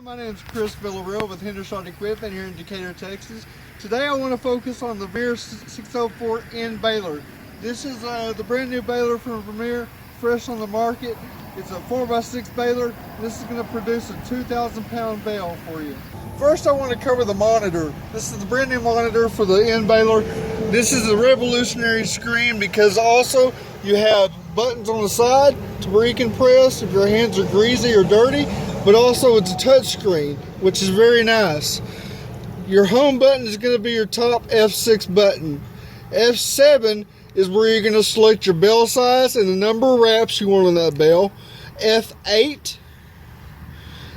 My name is Chris Baler with Hendershot Equipment here in Decatur, Texas. Today I want to focus on the Vermeer 604N Baler. This is the brand new baler from Vermeer, fresh on the market. It's a 4x6 baler. This is going to produce a 2,000 pound bale for you. First I want to cover the monitor. This is the brand new monitor for the N baler. This is a revolutionary screen because also you have buttons on the side to where you can press if your hands are greasy or dirty, but also it's a touch screen, which is very nice. Your home button is going to be your top F6 button. F7 is where you're going to select your bale size and the number of wraps you want on that bale. F8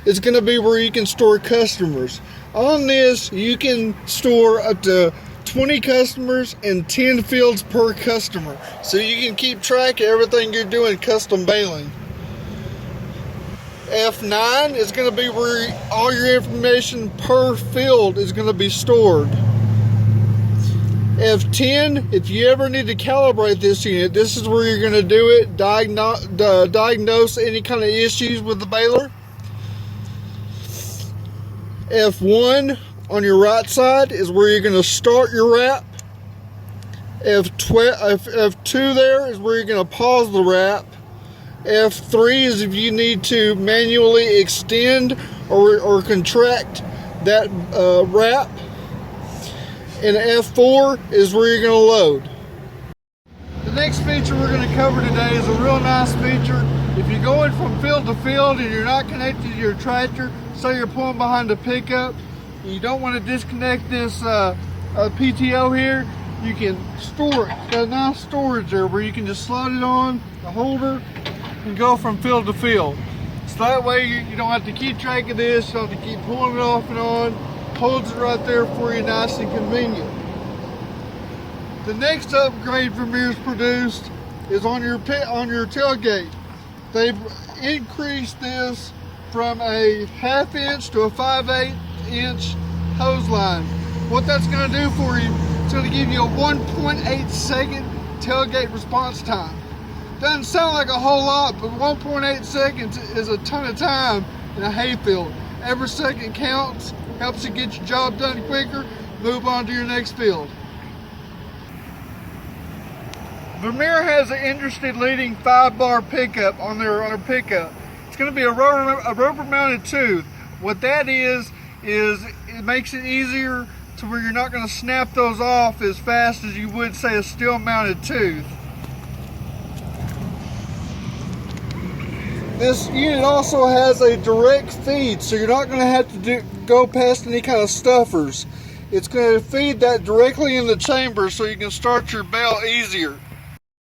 is going to be where you can store customers. On this, you can store up to 20 customers and 10 fields per customer, so you can keep track of everything you're doing custom baling. F9 is going to be where all your information per field is going to be stored. F10, if you ever need to calibrate this unit, this is where you're going to do it, diagnose any kind of issues with the baler. F1 on your right side is where you're going to start your wrap. F2 there is where you're going to pause the wrap. F3 is if you need to manually extend or contract that wrap. And F4 is where you're going to load. The next feature we're going to cover today is a real nice feature. If you're going from field to field and you're not connected to your tractor, say you're pulling behind a pickup, you don't want to disconnect this PTO here, you can store it. It's got a nice storage there where you can just slide it on the holder and go from field to field. So that way you don't have to keep track of this, you don't have to keep pulling it off and on. Holds it right there for you, nice and convenient. The next upgrade Vermeer's produced is on your tailgate. They've increased this from a 1/2 inch to a 5/8 inch hose line. What that's going to do for you, it's going to give you a 1.8 second tailgate response time. Doesn't sound like a whole lot, but 1.8 seconds is a ton of time in a hayfield. Every second counts, helps you get your job done quicker, move on to your next field. Vermeer has an industry-leading 5-bar pickup on their pickup. It's going to be a rubber-mounted tooth. What that is it makes it easier to where you're not going to snap those off as fast as you would, say, a steel-mounted tooth. This unit also has a direct feed, so you're not going to have to go past any kind of stuffers. It's going to feed that directly in the chamber so you can start your bale easier.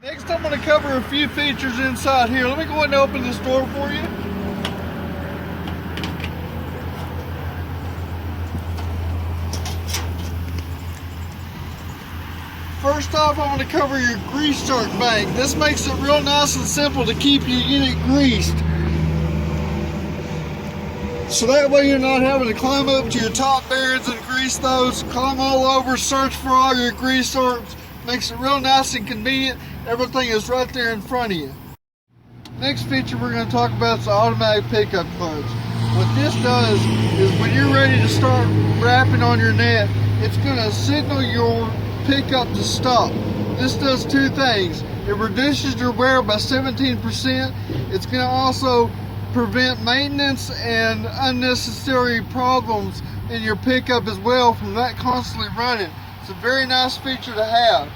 Next, I'm going to cover a few features inside here. Let me go ahead and open this door for you. First off, I'm going to cover your grease shark bank. This makes it real nice and simple to keep your unit greased. So that way you're not having to climb up to your top bearings and grease those, climb all over, search for all your grease sorts. Makes it real nice and convenient. Everything is right there in front of you. Next feature we're going to talk about is the automatic pickup clutch. What this does is when you're ready to start wrapping on your net, it's going to signal your pickup to stop. This does two things. It reduces your wear by 17%. It's going to also prevent maintenance and unnecessary problems in your pickup as well from that constantly running. It's a very nice feature to have.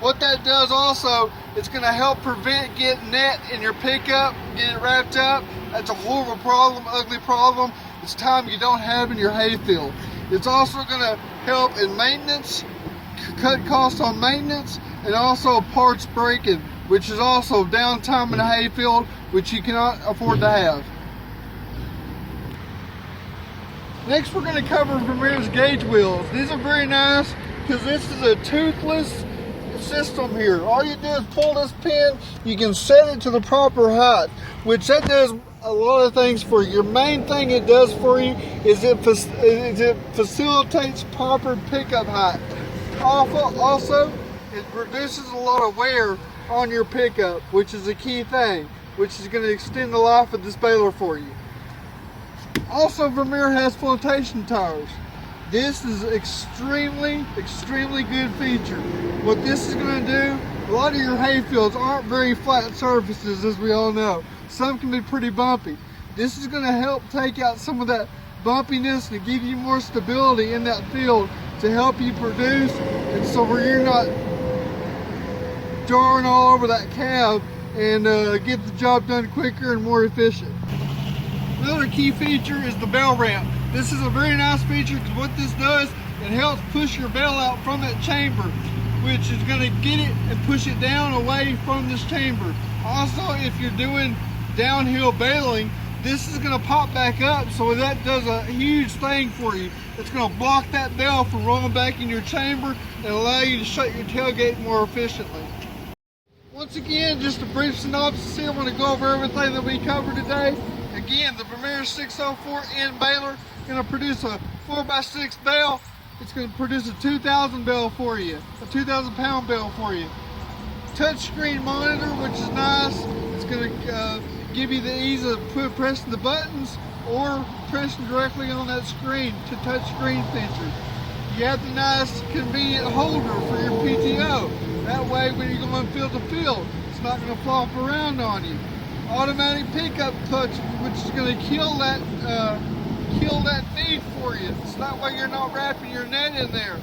What that does also, it's going to help prevent getting net in your pickup, get it wrapped up. That's a horrible problem, ugly problem. It's time you don't have in your hayfield. It's also going to help in maintenance, cut costs on maintenance, and also parts breaking, which is also downtime in a hayfield, which you cannot afford to have. Next, we're going to cover Vermeer's gauge wheels. These are very nice because this is a toothless system here. All you do is pull this pin, you can set it to the proper height, which that does a lot of things for you. Your main thing it does for you is it facilitates proper pickup height. Also, it reduces a lot of wear on your pickup, which is a key thing, which is going to extend the life of this baler for you. Also, Vermeer has flotation tires. This is extremely good feature. What this is going to do, a lot of your hay fields aren't very flat surfaces, as we all know. Some can be pretty bumpy. This is going to help take out some of that bumpiness and give you more stability in that field to help you produce, and so where you're not jarring all over that cab, and get the job done quicker and more efficient. Another key feature is the bale ramp. This is a very nice feature because what this does, it helps push your bale out from that chamber, which is going to get it and push it down away from this chamber. Also, if you're doing downhill baling, this is going to pop back up, so that does a huge thing for you. It's going to block that bale from rolling back in your chamber and allow you to shut your tailgate more efficiently. Once again, just a brief synopsis here. I want to go over everything that we covered today. Again, the Vermeer 604N baler is going to produce a 4x6 bale. It's going to produce a 2,000 bale for you, a 2,000 pound bale for you. Touchscreen monitor, which is nice. It's going to give you the ease of pressing the buttons or pressing directly on that screen to touch screen feature. You have the nice convenient holder for your PTO. That way when you're going field to field, it's not going to flop around on you. Automatic pickup touch, which is going to kill that feed for you. So that way you're not wrapping your net in there,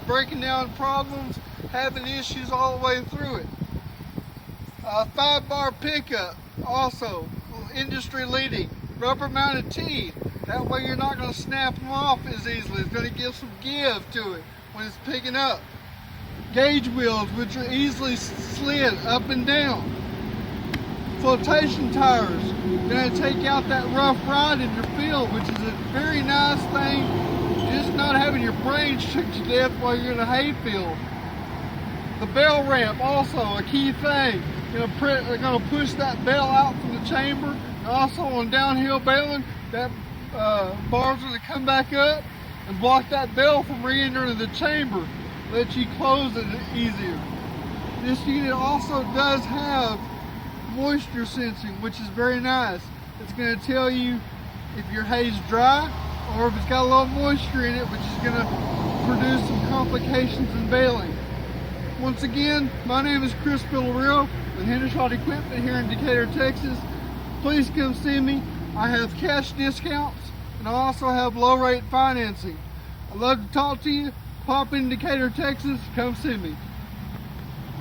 breaking down problems, having issues all the way through it. 5-bar pickup, also industry leading. Rubber mounted teeth. That way you're not going to snap them off as easily. It's going to give some give to it when it's picking up. Gauge wheels, which are easily slid up and down. Flotation tires, going to take out that rough ride in your field, which is a very nice thing. Just not having your brain shook to death while you're in a hay field. The bale ramp, also a key thing. They're going to push that bale out from the chamber. And also on downhill baling, that bar's going to come back up and block that bale from re-entering the chamber. Let you close it easier. This unit also does have moisture sensing, which is very nice. It's going to tell you if your hay's dry or if it's got a little moisture in it, which is going to produce some complications in baling. Once again, my name is Chris Villarreal with Hendershot Equipment here in Decatur, Texas. Please come see me. I have cash discounts and I also have low rate financing. I'd love to talk to you. Pop in Decatur, Texas. Come see me.